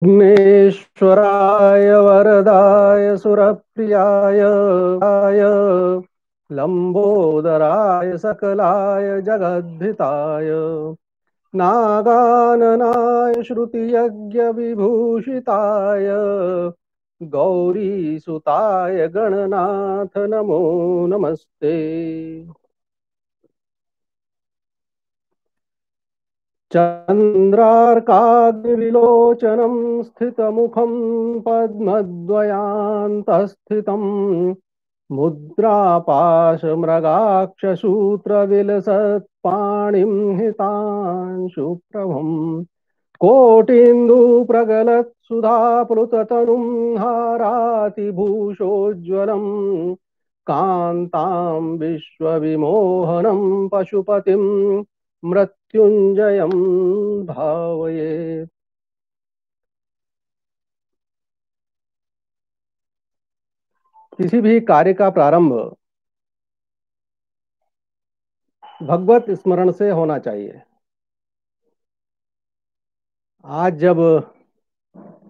विघ्नेश्वराय वरदाय सुरप्रियाय लंबोदराय सकलाय जगद्धिताय नागाननाय श्रुतियज्ञविभूषिताय गौरीसुताय गणनाथ नमो नमस्ते। चन्द्रार्काग्निविलोचनं स्थितमुखं पद्मद्वयान्तस्थितं मुद्रापाशमृगाक्षसूत्रविलसत्पाणिं हितांशुप्रभं कोटीन्दुप्रगलत्सुधाप्लुततनुं हारातिभूषोज्ज्वलं कान्तां विश्वविमोहनं पशुपतिं मृत्युंजयं भावये। किसी भी कार्य का प्रारंभ भगवत स्मरण से होना चाहिए। आज जब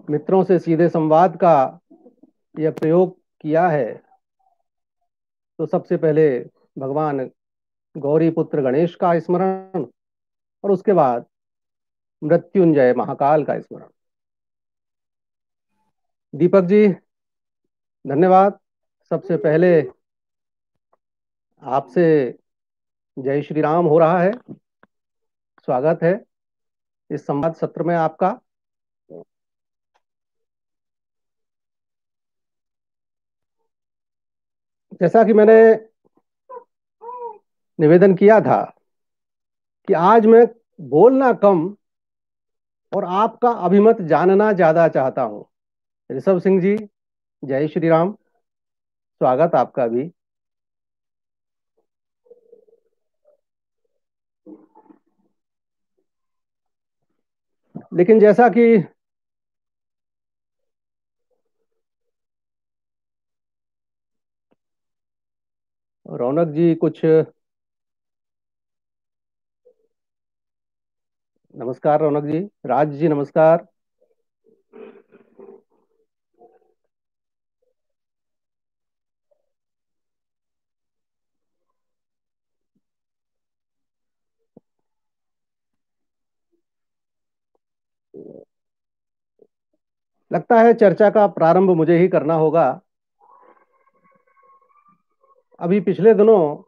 मित्रों से सीधे संवाद का यह प्रयोग किया है तो सबसे पहले भगवान गौरी पुत्र गणेश का स्मरण और उसके बाद मृत्युंजय महाकाल का स्मरण। दीपक जी धन्यवाद। सबसे पहले आपसे जय श्री राम हो रहा है। स्वागत है इस संवाद सत्र में आपका। जैसा कि मैंने निवेदन किया था कि आज मैं बोलना कम और आपका अभिमत जानना ज्यादा चाहता हूं। ऋषभ सिंह जी जय श्री राम, स्वागत आपका भी। लेकिन जैसा कि रौनक जी कुछ, नमस्कार रौनक जी। राज जी नमस्कार। लगता है चर्चा का प्रारंभ मुझे ही करना होगा। अभी पिछले दिनों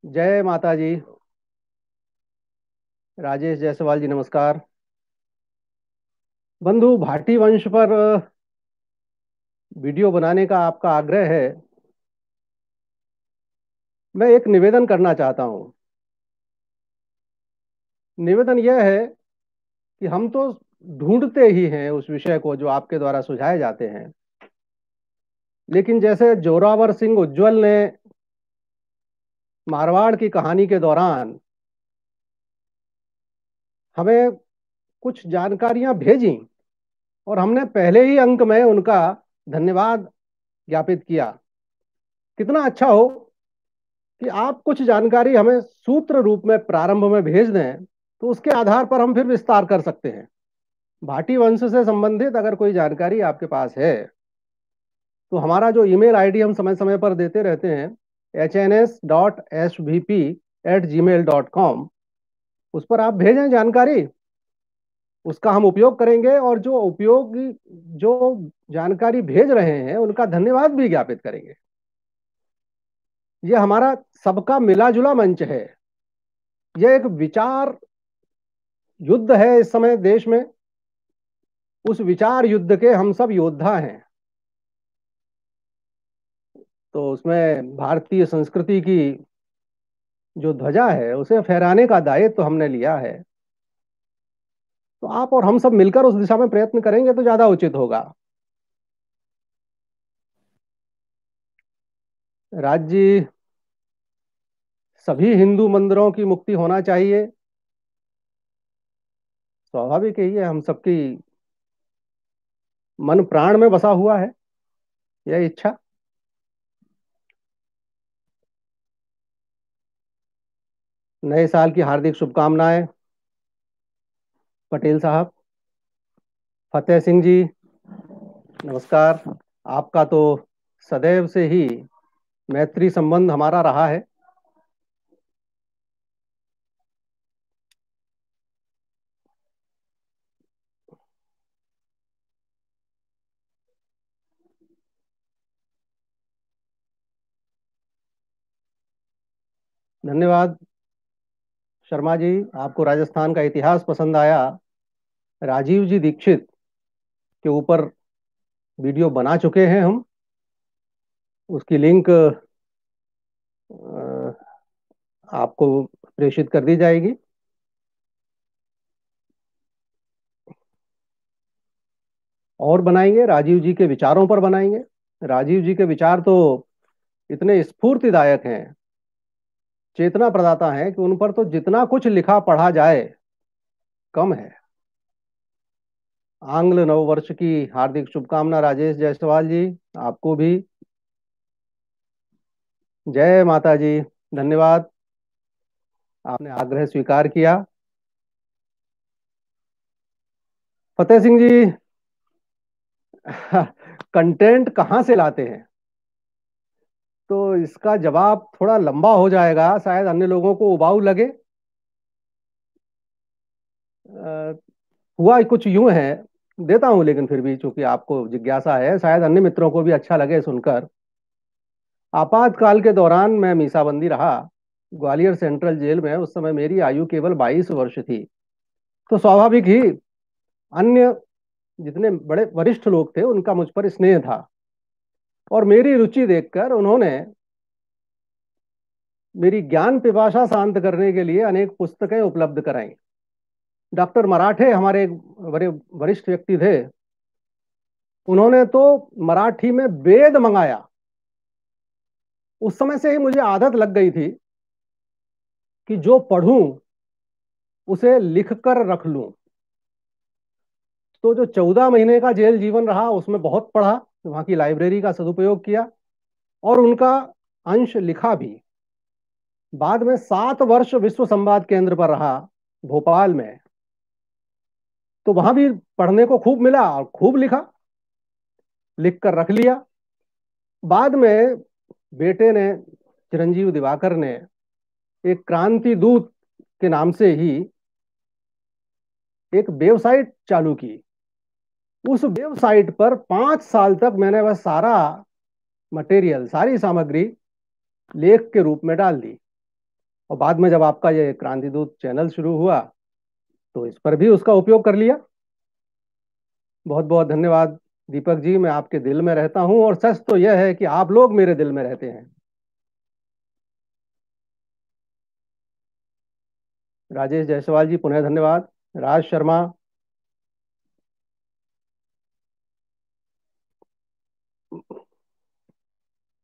जय माता जी। राजेश जायसवाल जी नमस्कार। बंधु भाटी वंश पर वीडियो बनाने का आपका आग्रह है। मैं एक निवेदन करना चाहता हूं। निवेदन यह है कि हम तो ढूंढते ही हैं उस विषय को जो आपके द्वारा सुझाए जाते हैं, लेकिन जैसे जोरावर सिंह उज्ज्वल ने मारवाड़ की कहानी के दौरान हमें कुछ जानकारियां भेजी और हमने पहले ही अंक में उनका धन्यवाद ज्ञापित किया। कितना अच्छा हो कि आप कुछ जानकारी हमें सूत्र रूप में प्रारंभ में भेज दें, तो उसके आधार पर हम फिर विस्तार कर सकते हैं। भाटी वंश से संबंधित अगर कोई जानकारी आपके पास है तो हमारा जो ईमेल आईडी हम समय समय पर देते रहते हैं hns.svp@gmail.com, उस पर आप भेजें जानकारी। उसका हम उपयोग करेंगे और जो उपयोगी जो जानकारी भेज रहे हैं उनका धन्यवाद भी ज्ञापित करेंगे। यह हमारा सबका मिला जुला मंच है। यह एक विचार युद्ध है इस समय देश में। उस विचार युद्ध के हम सब योद्धा हैं। तो उसमें भारतीय संस्कृति की जो ध्वजा है उसे फहराने का दायित्व तो हमने लिया है। तो आप और हम सब मिलकर उस दिशा में प्रयत्न करेंगे तो ज्यादा उचित होगा। राज्य सभी हिंदू मंदिरों की मुक्ति होना चाहिए, स्वाभाविक है। ये हम सबकी मन प्राण में बसा हुआ है यह इच्छा। नए साल की हार्दिक शुभकामनाएं पटेल साहब। फतेह सिंह जी, नमस्कार। आपका तो सदैव से ही मैत्री संबंध हमारा रहा है। धन्यवाद शर्मा जी, आपको राजस्थान का इतिहास पसंद आया। राजीव जी दीक्षित के ऊपर वीडियो बना चुके हैं हम। उसकी लिंक आपको प्रेषित कर दी जाएगी। और बनाएंगे, राजीव जी के विचारों पर बनाएंगे। राजीव जी के विचार तो इतने स्फूर्तिदायक हैं, चेतना प्रदाता हैं कि उन पर तो जितना कुछ लिखा पढ़ा जाए कम है। आंग्ल नव वर्ष की हार्दिक शुभकामना राजेश जायसवाल जी, आपको भी। जय माता जी। धन्यवाद, आपने आग्रह स्वीकार किया। फतेह सिंह जी, कंटेंट कहाँ से लाते हैं, तो इसका जवाब थोड़ा लंबा हो जाएगा, शायद अन्य लोगों को उबाऊ लगे। अ, हुआ कुछ यूं है, देता हूं लेकिन फिर भी चूंकि आपको जिज्ञासा है, शायद अन्य मित्रों को भी अच्छा लगे सुनकर। आपातकाल के दौरान मैं मीसाबंदी रहा ग्वालियर सेंट्रल जेल में। उस समय मेरी आयु केवल 22 वर्ष थी। तो स्वाभाविक ही अन्य जितने बड़े वरिष्ठ लोग थे उनका मुझ पर स्नेह था, और मेरी रुचि देखकर उन्होंने मेरी ज्ञान पिपासा शांत करने के लिए अनेक पुस्तकें उपलब्ध कराई। डॉक्टर मराठे हमारे एक बड़े वरिष्ठ व्यक्ति थे। उन्होंने तो मराठी में वेद मंगाया। उस समय से ही मुझे आदत लग गई थी कि जो पढ़ूं उसे लिख कर रख लूं। तो जो 14 महीने का जेल जीवन रहा उसमें बहुत पढ़ा, वहां की लाइब्रेरी का सदुपयोग किया और उनका अंश लिखा भी। बाद में 7 वर्ष विश्व संवाद केंद्र पर रहा भोपाल में, तो वहां भी पढ़ने को खूब मिला और खूब लिखा, लिख कर रख लिया। बाद में बेटे ने, चिरंजीव दिवाकर ने, एक क्रांति दूत के नाम से ही एक वेबसाइट चालू की। उस वेबसाइट पर 5 साल तक मैंने वह सारा मटेरियल, सारी सामग्री लेख के रूप में डाल दी। और बाद में जब आपका ये क्रांतिदूत चैनल शुरू हुआ तो इस पर भी उसका उपयोग कर लिया। बहुत बहुत धन्यवाद दीपक जी, मैं आपके दिल में रहता हूं, और सच तो यह है कि आप लोग मेरे दिल में रहते हैं। राजेश जायसवाल जी, पुनः धन्यवाद। राज शर्मा,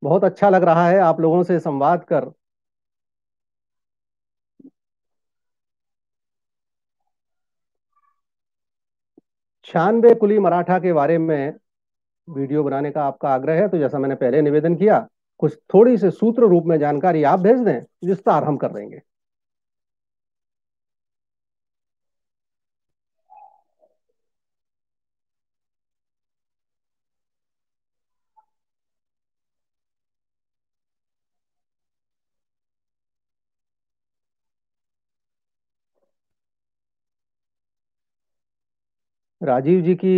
बहुत अच्छा लग रहा है आप लोगों से संवाद कर। 96 कुली मराठा के बारे में वीडियो बनाने का आपका आग्रह है, तो जैसा मैंने पहले निवेदन किया, कुछ थोड़ी से सूत्र रूप में जानकारी आप भेज दें, विस्तार हम कर देंगे। राजीव जी की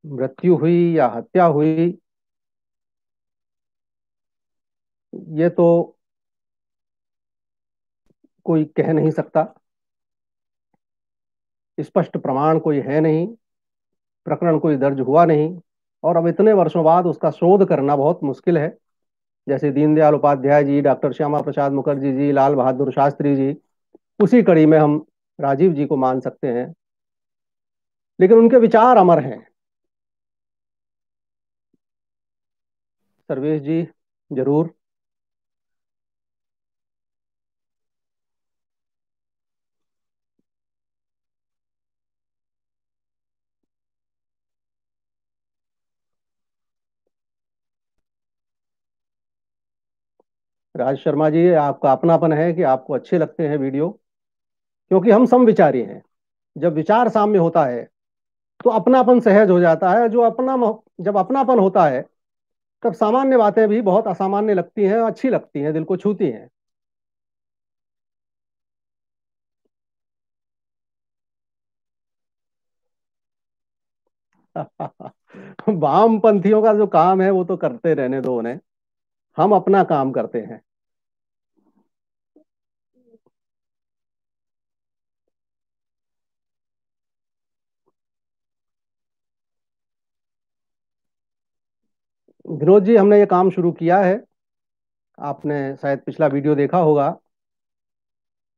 मृत्यु हुई या हत्या हुई, ये तो कोई कह नहीं सकता। स्पष्ट प्रमाण कोई है नहीं, प्रकरण कोई दर्ज हुआ नहीं, और अब इतने वर्षों बाद उसका शोध करना बहुत मुश्किल है। जैसे दीनदयाल उपाध्याय जी, डॉक्टर श्यामा प्रसाद मुखर्जी जी, लाल बहादुर शास्त्री जी, उसी कड़ी में हम राजीव जी को मान सकते हैं, लेकिन उनके विचार अमर हैं। सर्वेश जी, जरूर। राज शर्मा जी, आपका अपनापन है कि आपको अच्छे लगते हैं वीडियो, क्योंकि हम समविचारी हैं। जब विचार साम्य होता है तो अपनापन सहज हो जाता है। जब अपनापन होता है तब सामान्य बातें भी बहुत असामान्य लगती हैं, अच्छी लगती हैं, दिल को छूती हैं। वामपंथियों का जो काम है वो तो करते रहने दो उन्हें, हम अपना काम करते हैं। विनोद जी, हमने ये काम शुरू किया है। आपने शायद पिछला वीडियो देखा होगा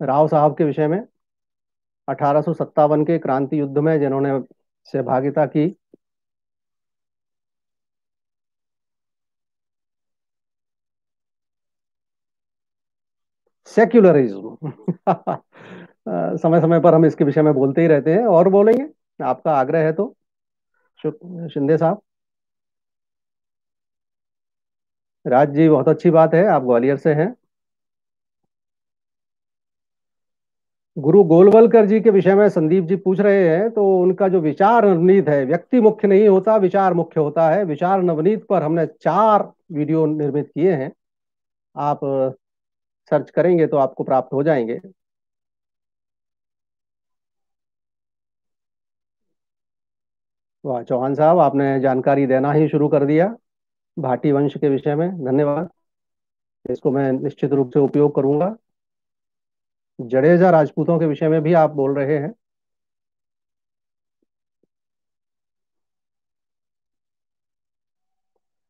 राव साहब के विषय में, 1857 के क्रांति युद्ध में जिन्होंने सहभागिता की। सेक्युलरिज्म। समय समय पर हम इसके विषय में बोलते ही रहते हैं, और बोलेंगे, आपका आग्रह है तो। शिंदे साहब। राज जी, बहुत अच्छी बात है, आप ग्वालियर से हैं। गुरु गोलवलकर जी के विषय में संदीप जी पूछ रहे हैं, तो उनका जो विचार नवनीत है, व्यक्ति मुख्य नहीं होता, विचार मुख्य होता है। विचार नवनीत पर हमने 4 वीडियो निर्मित किए हैं। आप सर्च करेंगे तो आपको प्राप्त हो जाएंगे। वाह चौहान साहब, आपने जानकारी देना ही शुरू कर दिया भाटी वंश के विषय में, धन्यवाद। इसको मैं निश्चित रूप से उपयोग करूंगा। जडेजा राजपूतों के विषय में भी आप बोल रहे हैं।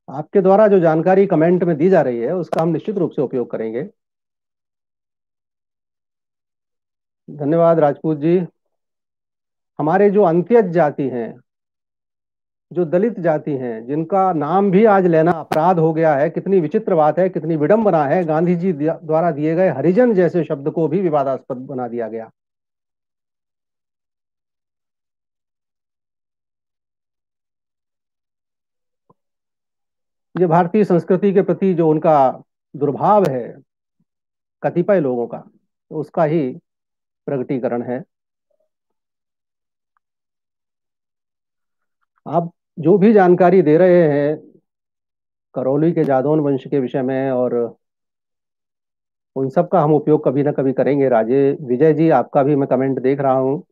आपके द्वारा जो जानकारी कमेंट में दी जा रही है उसका हम निश्चित रूप से उपयोग करेंगे। धन्यवाद राजपूत जी। हमारे जो अंत्यज जाति हैं, जो दलित जाति हैं, जिनका नाम भी आज लेना अपराध हो गया है, कितनी विचित्र बात है, कितनी विडंबना है। गांधी जी द्वारा दिए गए हरिजन जैसे शब्द को भी विवादास्पद बना दिया गया। ये भारतीय संस्कृति के प्रति जो उनका दुर्भाव है कतिपय लोगों का, उसका ही प्रगटीकरण है। आप जो भी जानकारी दे रहे हैं करौली के जादौन वंश के विषय में, और उन सब का हम उपयोग कभी ना कभी करेंगे। राजे विजय जी, आपका भी मैं कमेंट देख रहा हूँ।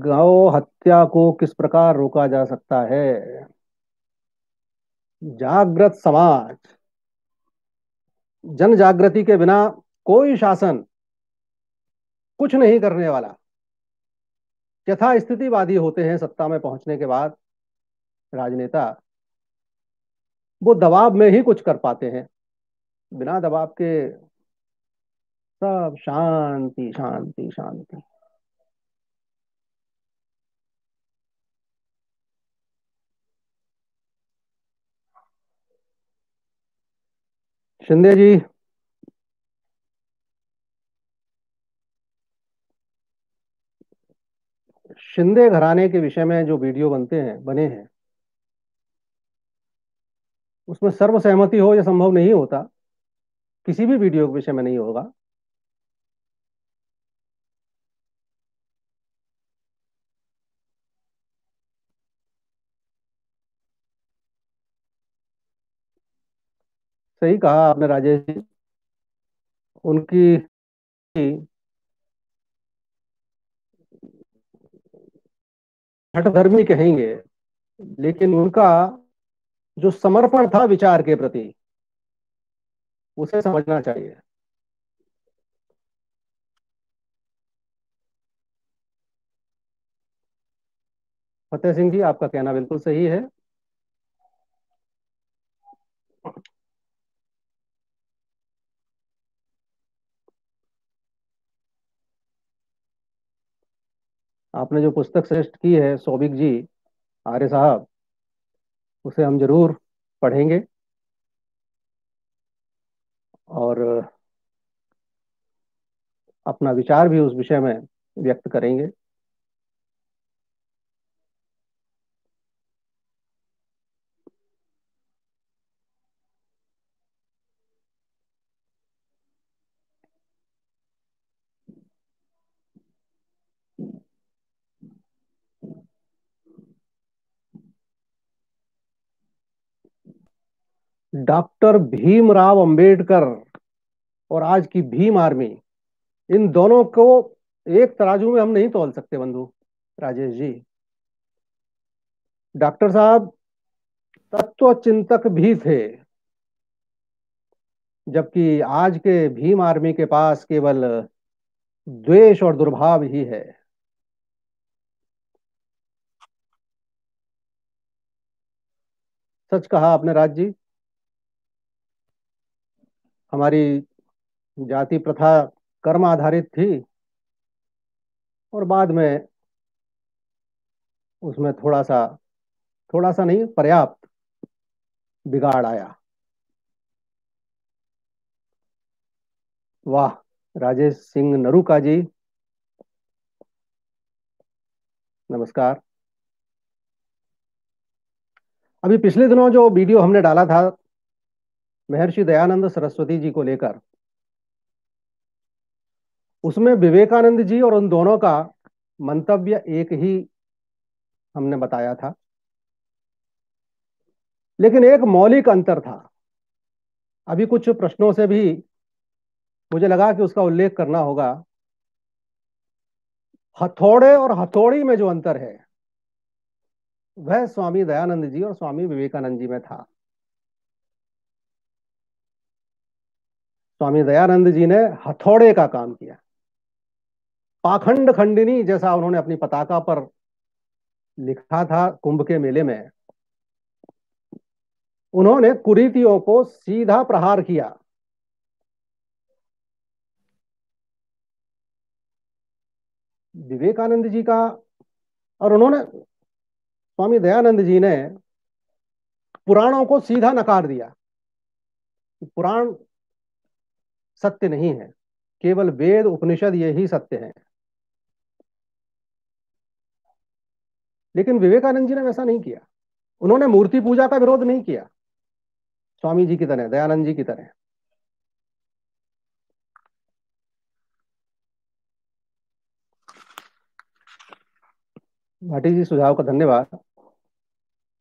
गौ हत्या को किस प्रकार रोका जा सकता है? जागृत समाज, जन जागृति के बिना कोई शासन कुछ नहीं करने वाला। यथा स्थितिवादी होते हैं सत्ता में पहुंचने के बाद राजनेता, वो दबाव में ही कुछ कर पाते हैं। बिना दबाव के सब शांति शांति शांति। शिंदे जी, शिंदे घराने के विषय में जो वीडियो बने हैं, उसमें सर्वसहमति हो यह संभव नहीं होता। किसी भी वीडियो के विषय में नहीं होगा। सही कहा आपने राजेश जी। उनकी हठधर्मी कहेंगे, लेकिन उनका जो समर्पण था विचार के प्रति, उसे समझना चाहिए। फतेह सिंह जी, आपका कहना बिल्कुल सही है। आपने जो पुस्तक सजेस्ट की है सौभिक जी, आर्य साहब, उसे हम जरूर पढ़ेंगे और अपना विचार भी उस विषय में व्यक्त करेंगे। डॉक्टर भीमराव अंबेडकर और आज की भीम आर्मी, इन दोनों को एक तराजू में हम नहीं तौल सकते बंधु राजेश जी। डॉक्टर साहब तत्व चिंतक भी थे, जबकि आज के भीम आर्मी के पास केवल द्वेष और दुर्भाव ही है। सच कहा आपने राज जी। हमारी जाति प्रथा कर्म आधारित थी और बाद में उसमें थोड़ा सा नहीं, पर्याप्त बिगाड़ आया। वाह, राजेश सिंह नरूका जी, नमस्कार। अभी पिछले दिनों जो वीडियो हमने डाला था महर्षि दयानंद सरस्वती जी को लेकर, उसमें विवेकानंद जी और उन दोनों का मंतव्य एक ही हमने बताया था, लेकिन एक मौलिक अंतर था। अभी कुछ प्रश्नों से भी मुझे लगा कि उसका उल्लेख करना होगा। हथौड़े और हथौड़ी में जो अंतर है वह स्वामी दयानंद जी और स्वामी विवेकानंद जी में था। स्वामी दयानंद जी ने हथौड़े का काम किया। पाखंड खंडिनी जैसा उन्होंने अपनी पताका पर लिखा था कुंभ के मेले में, उन्होंने कुरीतियों को सीधा प्रहार किया। विवेकानंद जी का, और उन्होंने, स्वामी दयानंद जी ने पुराणों को सीधा नकार दिया। पुराण सत्य नहीं है, केवल वेद उपनिषद यही सत्य है। लेकिन विवेकानंद जी ने वैसा नहीं किया। उन्होंने मूर्ति पूजा का विरोध नहीं किया स्वामी जी की तरह, दयानंद जी की तरह। भाटी जी, सुझाव का धन्यवाद।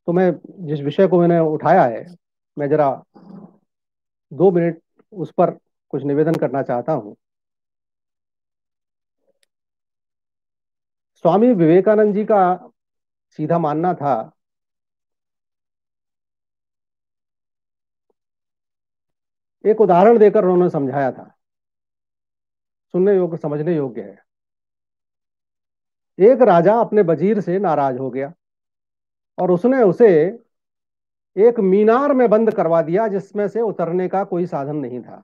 तो मैं जिस विषय को मैंने उठाया है, मैं जरा 2 मिनट उस पर कुछ निवेदन करना चाहता हूं। स्वामी विवेकानंद जी का सीधा मानना था, एक उदाहरण देकर उन्होंने समझाया था, सुनने योग्य समझने योग्य है। एक राजा अपने वजीर से नाराज हो गया और उसने उसे एक मीनार में बंद करवा दिया जिसमें से उतरने का कोई साधन नहीं था।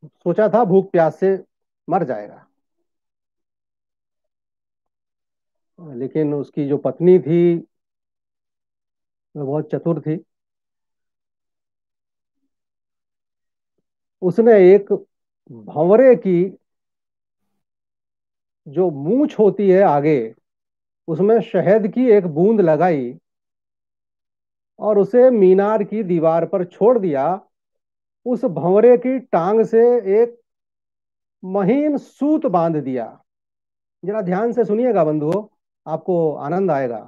सोचा था भूख प्यास से मर जाएगा, लेकिन उसकी जो पत्नी थी वह बहुत चतुर थी। उसने एक भंवरे की जो मूंछ होती है आगे, उसमें शहद की एक बूंद लगाई और उसे मीनार की दीवार पर छोड़ दिया। उस भंवरे की टांग से एक महीन सूत बांध दिया। जरा ध्यान से सुनिएगा बंधुओं, आपको आनंद आएगा।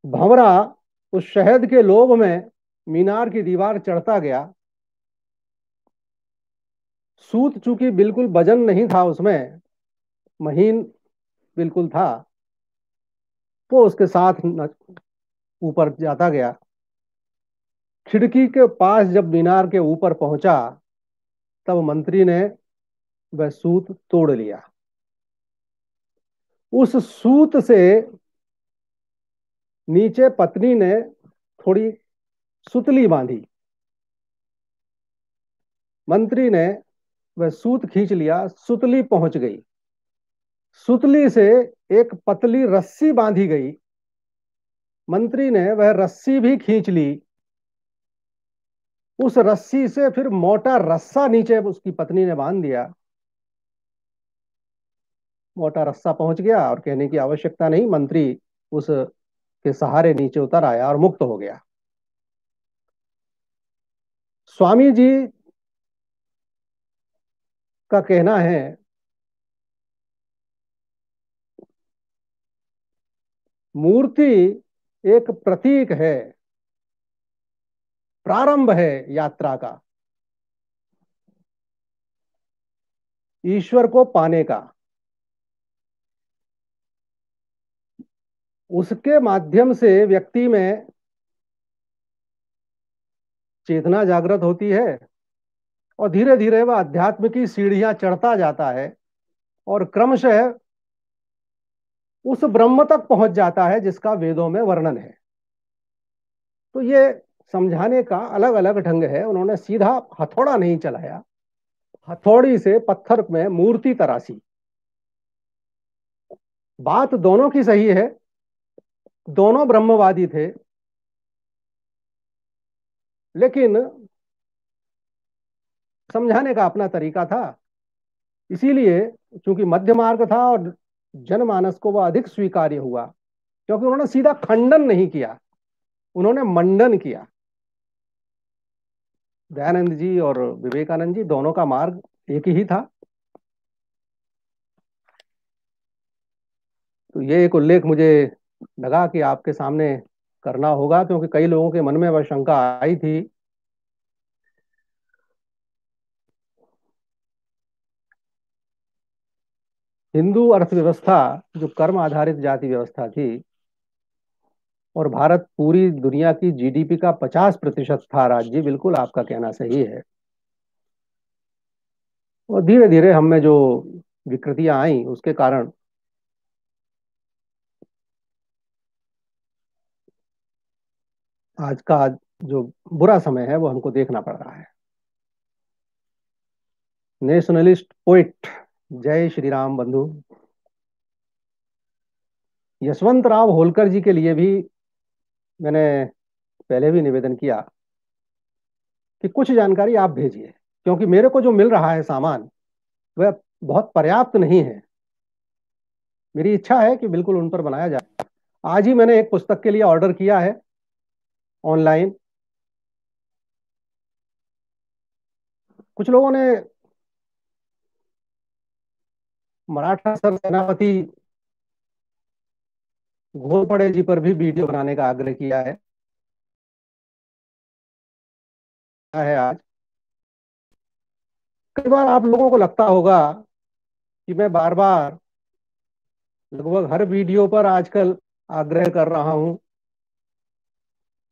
भंवरा उस शहद के लोभ में मीनार की दीवार चढ़ता गया। सूत चूंकि बिल्कुल वजन नहीं था उसमें, महीन बिल्कुल था, वो उसके साथ ऊपर जाता गया। खिड़की के पास जब मीनार के ऊपर पहुंचा, तब मंत्री ने वह सूत तोड़ लिया। उस सूत से नीचे पत्नी ने थोड़ी सुतली बांधी। मंत्री ने वह सूत खींच लिया, सुतली पहुंच गई। सुतली से एक पतली रस्सी बांधी गई। मंत्री ने वह रस्सी भी खींच ली। उस रस्सी से फिर मोटा रस्सा नीचे उसकी पत्नी ने बांध दिया। मोटा रस्सा पहुंच गया और कहने की आवश्यकता नहीं, मंत्री उस के सहारे नीचे उतर आया और मुक्त हो गया। स्वामी जी का कहना है मूर्ति एक प्रतीक है, प्रारंभ है यात्रा का, ईश्वर को पाने का। उसके माध्यम से व्यक्ति में चेतना जागृत होती है और धीरे धीरे वह अध्यात्म की सीढ़ियां चढ़ता जाता है और क्रमशः उस ब्रह्म तक पहुंच जाता है जिसका वेदों में वर्णन है। तो ये समझाने का अलग अलग ढंग है। उन्होंने सीधा हथौड़ा नहीं चलाया, हथौड़ी से पत्थर में मूर्ति तराशी। बात दोनों की सही है, दोनों ब्रह्मवादी थे, लेकिन समझाने का अपना तरीका था। इसीलिए चूंकि मध्य मार्ग था और जनमानस को वह अधिक स्वीकार्य हुआ, क्योंकि उन्होंने सीधा खंडन नहीं किया, उन्होंने मंडन किया। दयानंद जी और विवेकानंद जी दोनों का मार्ग एक ही था। तो ये एक उल्लेख मुझे लगा कि आपके सामने करना होगा, क्योंकि कई लोगों के मन में वह शंका आई थी। हिंदू अर्थव्यवस्था जो कर्म आधारित जाति व्यवस्था थी, और भारत पूरी दुनिया की जीडीपी का 50% था राज्य, बिल्कुल आपका कहना सही है। और धीरे धीरे हम में जो विकृतियां आई उसके कारण आज का जो बुरा समय है वो हमको देखना पड़ रहा है। नेशनलिस्ट पोइट, जय श्री राम बंधु, यशवंत राव होलकर जी के लिए भी मैंने पहले भी निवेदन किया कि कुछ जानकारी आप भेजिए, क्योंकि मेरे को जो मिल रहा है सामान वह बहुत पर्याप्त नहीं है। मेरी इच्छा है कि बिल्कुल उन पर बनाया जाए। आज ही मैंने एक पुस्तक के लिए ऑर्डर किया है ऑनलाइन। कुछ लोगों ने मराठा सर सेनापति घोरपड़े जी पर भी वीडियो बनाने का आग्रह किया है आज। कई बार आप लोगों को लगता होगा कि मैं बार बार लगभग हर वीडियो पर आजकल आग्रह कर रहा हूं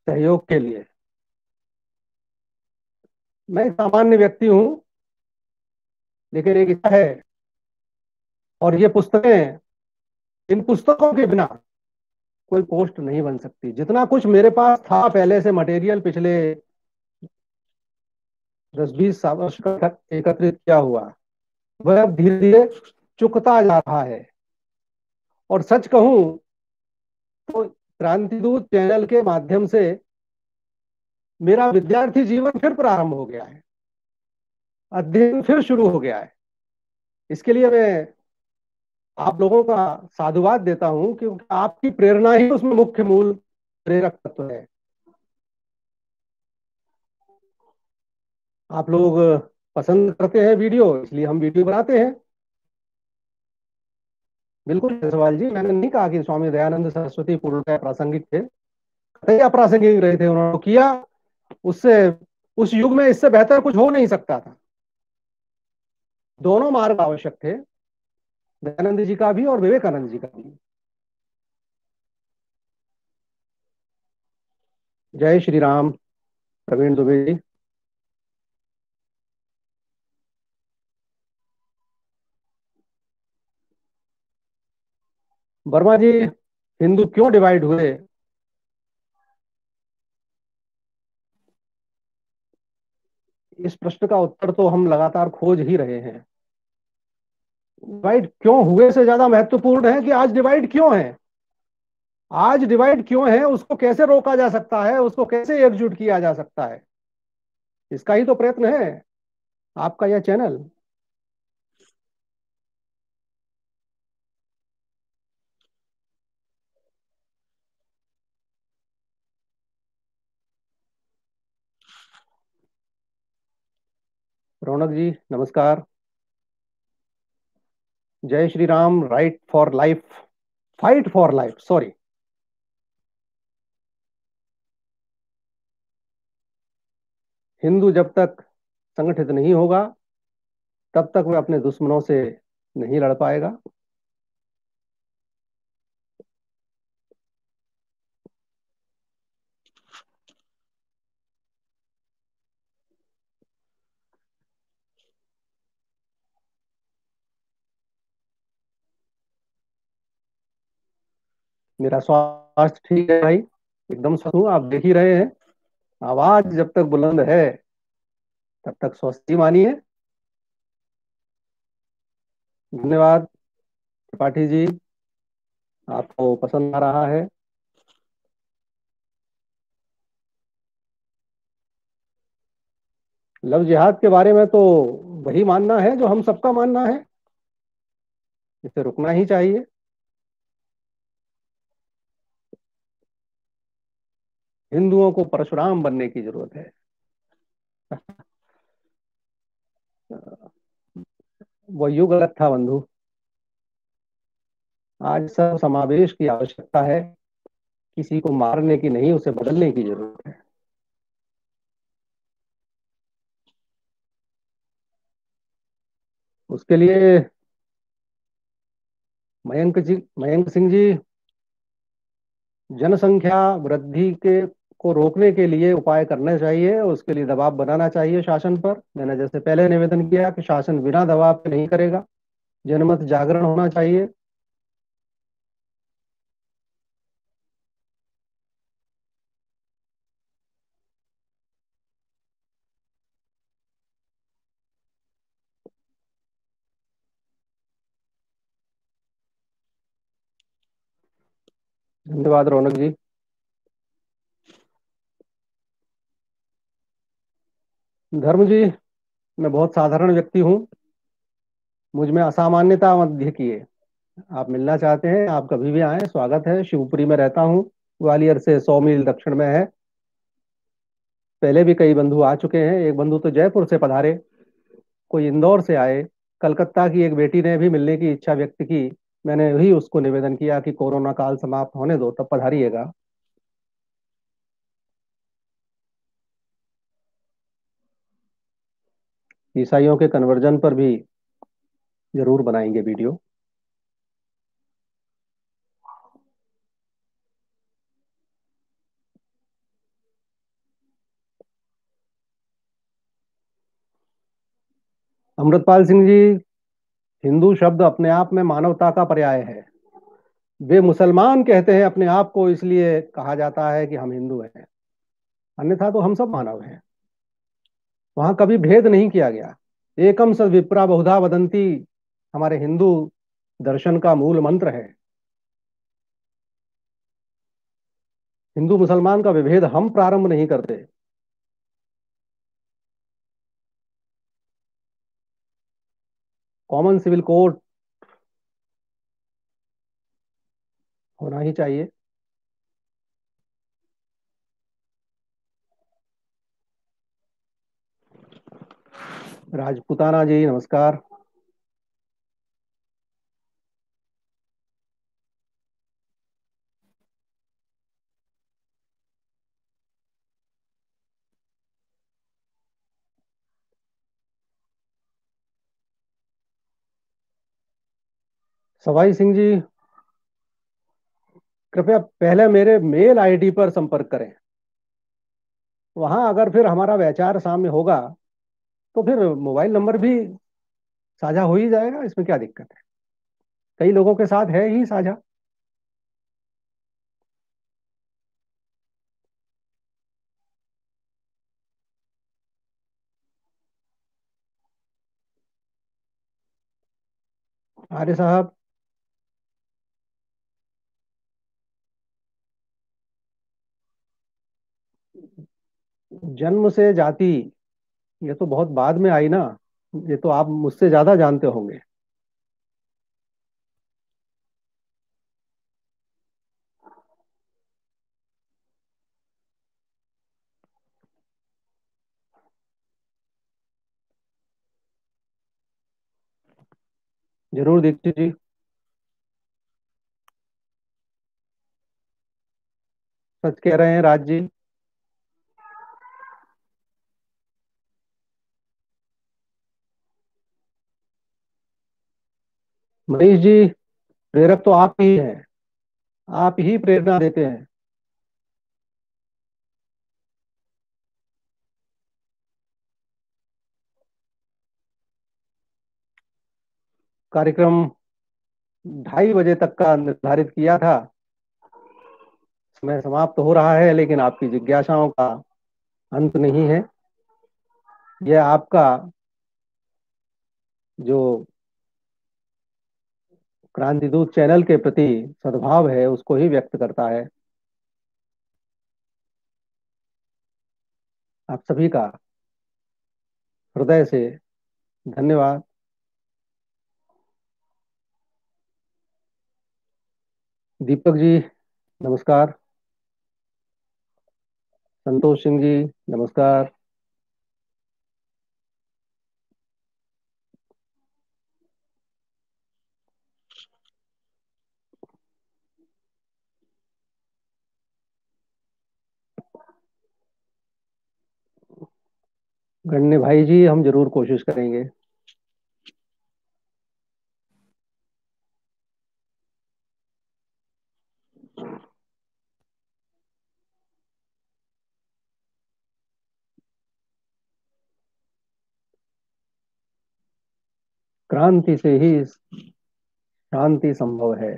सहयोग के लिए। मैं एक सामान्य व्यक्ति हूं, लेकिन एक इच्छा है, और ये पुस्तकें, इन पुस्तकों के बिना कोई पोस्ट नहीं बन सकती। जितना कुछ मेरे पास था पहले से मटेरियल, पिछले 10-20 वर्ष का एकत्रित किया हुआ, वह अब धीरे धीरे चुकता जा रहा है। और सच कहूं तो क्रांतिदूत चैनल के माध्यम से मेरा विद्यार्थी जीवन फिर प्रारंभ हो गया है, अध्ययन फिर शुरू हो गया है। इसके लिए मैं आप लोगों का साधुवाद देता हूं, क्योंकि आपकी प्रेरणा ही उसमें मुख्य मूल प्रेरक तत्व है। आप लोग पसंद करते हैं वीडियो, इसलिए हम वीडियो बनाते हैं। बिल्कुल सवाल जी, मैंने नहीं कहा कि स्वामी दयानंद सरस्वती पूर्णतः प्रासंगिक थे, कतई अप्रासंगिक रहे थे। उन्होंने किया, उससे उस युग में इससे बेहतर कुछ हो नहीं सकता था। दोनों मार्ग आवश्यक थे, दयानंद जी का भी और विवेकानंद जी का भी। जय श्री राम। प्रवीण दुबे जी। वर्मा जी, हिंदू क्यों डिवाइड हुए? इस प्रश्न का उत्तर तो हम लगातार खोज ही रहे हैं। डिवाइड क्यों हुए से ज्यादा महत्वपूर्ण है कि आज डिवाइड क्यों है। आज डिवाइड क्यों है, उसको कैसे रोका जा सकता है, उसको कैसे एकजुट किया जा सकता है, इसका ही तो प्रयत्न है आपका यह चैनल। रौनक जी नमस्कार। जय Shri Ram. Right for life, fight for life, sorry, Hindu जब तक संगठित नहीं होगा तब तक वह अपने दुश्मनों से नहीं लड़ पाएगा। मेरा स्वास्थ्य ठीक है भाई, एकदम स्वस्थ हूँ, आप देख ही रहे हैं। आवाज जब तक बुलंद है तब तक स्वस्थ ही मानिए। धन्यवाद त्रिपाठी जी, आपको पसंद आ रहा है। लव जिहाद के बारे में तो वही मानना है जो हम सबका मानना है, इसे रुकना ही चाहिए। हिंदुओं को परशुराम बनने की जरूरत है। वो युग गलत था बंधु। आज सब समावेश की आवश्यकता है, किसी को मारने की नहीं, उसे बदलने की जरूरत है। उसके लिए मयंक सिंह जी, जनसंख्या वृद्धि के को रोकने के लिए उपाय करने चाहिए, उसके लिए दबाव बनाना चाहिए शासन पर। मैंने जैसे पहले निवेदन किया कि शासन बिना दबाव के नहीं करेगा, जनमत जागरण होना चाहिए। धन्यवाद रौनक जी। धर्म जी, मैं बहुत साधारण व्यक्ति हूँ, मुझ में असामान्यता मत देखिए। आप मिलना चाहते हैं, आप कभी भी आए, स्वागत है। शिवपुरी में रहता हूँ, ग्वालियर से 100 मील दक्षिण में है। पहले भी कई बंधु आ चुके हैं, एक बंधु तो जयपुर से पधारे, कोई इंदौर से आए, कलकत्ता की एक बेटी ने भी मिलने की इच्छा व्यक्त की। मैंने भी उसको निवेदन किया कि कोरोना काल समाप्त होने दो तब पधारिएगा। ईसाइयों के कन्वर्जन पर भी जरूर बनाएंगे वीडियो। अमृतपाल सिंह जी, हिंदू शब्द अपने आप में मानवता का पर्याय है। वे मुसलमान कहते हैं अपने आप को, इसलिए कहा जाता है कि हम हिंदू हैं, अन्यथा तो हम सब मानव हैं। वहां कभी भेद नहीं किया गया। एकम सद विप्रा बहुधा वदंती हमारे हिंदू दर्शन का मूल मंत्र है। हिंदू मुसलमान का विभेद हम प्रारंभ नहीं करते। कॉमन सिविल कोड होना ही चाहिए। राजपूताना जी नमस्कार। सवाई सिंह जी, कृपया पहले मेरे मेल आईडी पर संपर्क करें। वहां अगर फिर हमारा वैचार साम्य होगा तो फिर मोबाइल नंबर भी साझा हो ही जाएगा, इसमें क्या दिक्कत है। कई लोगों के साथ है ही साझा। आर्य साहब, जन्म से जाति, ये तो बहुत बाद में आई ना, ये तो आप मुझसे ज्यादा जानते होंगे। जरूर दीक्षित जी। सच कह रहे हैं राज जी। मनीष जी, प्रेरक तो आप ही हैं। आप ही प्रेरणा देते हैं। कार्यक्रम 2:30 बजे तक का निर्धारित किया था। समय समाप्त हो रहा है, लेकिन आपकी जिज्ञासाओं का अंत नहीं है। यह आपका जो क्रांतिदूत चैनल के प्रति सद्भाव है, उसको ही व्यक्त करता है। आप सभी का हृदय से धन्यवाद। दीपक जी, नमस्कार। संतोष सिंह जी, नमस्कार। गण्य भाई जी, हम जरूर कोशिश करेंगे। क्रांति से ही शांति संभव है।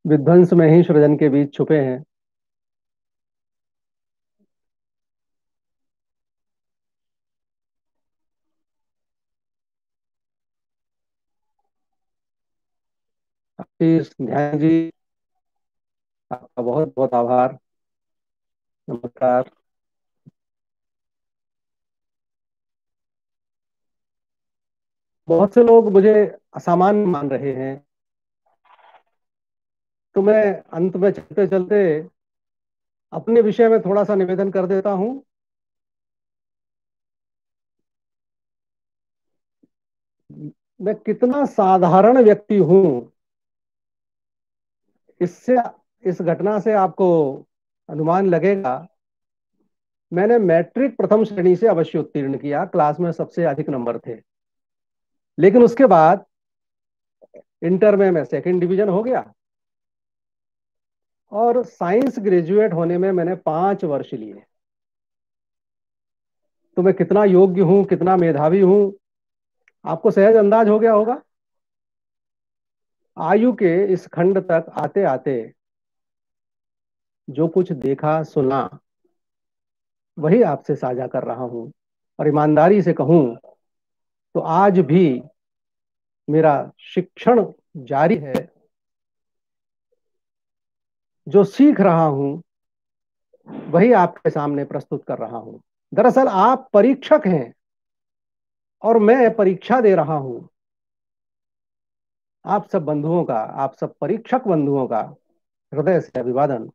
विध्वंस में ही सृजन के बीच छुपे हैं। आशीष ध्यान जी, आपका बहुत बहुत आभार। नमस्कार। बहुत से लोग मुझे असामान्य मान रहे हैं, तो मैं अंत में चलते चलते अपने विषय में थोड़ा सा निवेदन कर देता हूं। मैं कितना साधारण व्यक्ति हूं, इससे इस घटना से आपको अनुमान लगेगा। मैंने मैट्रिक प्रथम श्रेणी से अवश्य उत्तीर्ण किया, क्लास में सबसे अधिक नंबर थे। लेकिन उसके बाद इंटर में मैं सेकंड डिवीजन हो गया, और साइंस ग्रेजुएट होने में मैंने 5 वर्ष लिए। तो मैं कितना योग्य हूं, कितना मेधावी हूं, आपको सहज अंदाज हो गया होगा। आयु के इस खंड तक आते आते जो कुछ देखा सुना, वही आपसे साझा कर रहा हूं। और ईमानदारी से कहूं तो आज भी मेरा शिक्षण जारी है। जो सीख रहा हूं वही आपके सामने प्रस्तुत कर रहा हूं। दरअसल आप परीक्षक हैं और मैं परीक्षा दे रहा हूं। आप सब बंधुओं का, आप सब परीक्षक बंधुओं का हृदय से अभिवादन,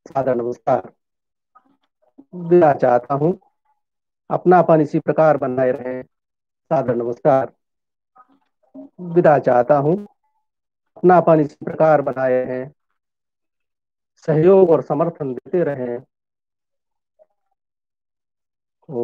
सादर नमस्कार। विदा चाहता हूं। अपनापन इसी प्रकार बनाए रहे। सादर नमस्कार। विदा चाहता हूं। अपनापन इसी प्रकार बनाए रहे। सहयोग और समर्थन देते रहे। ओ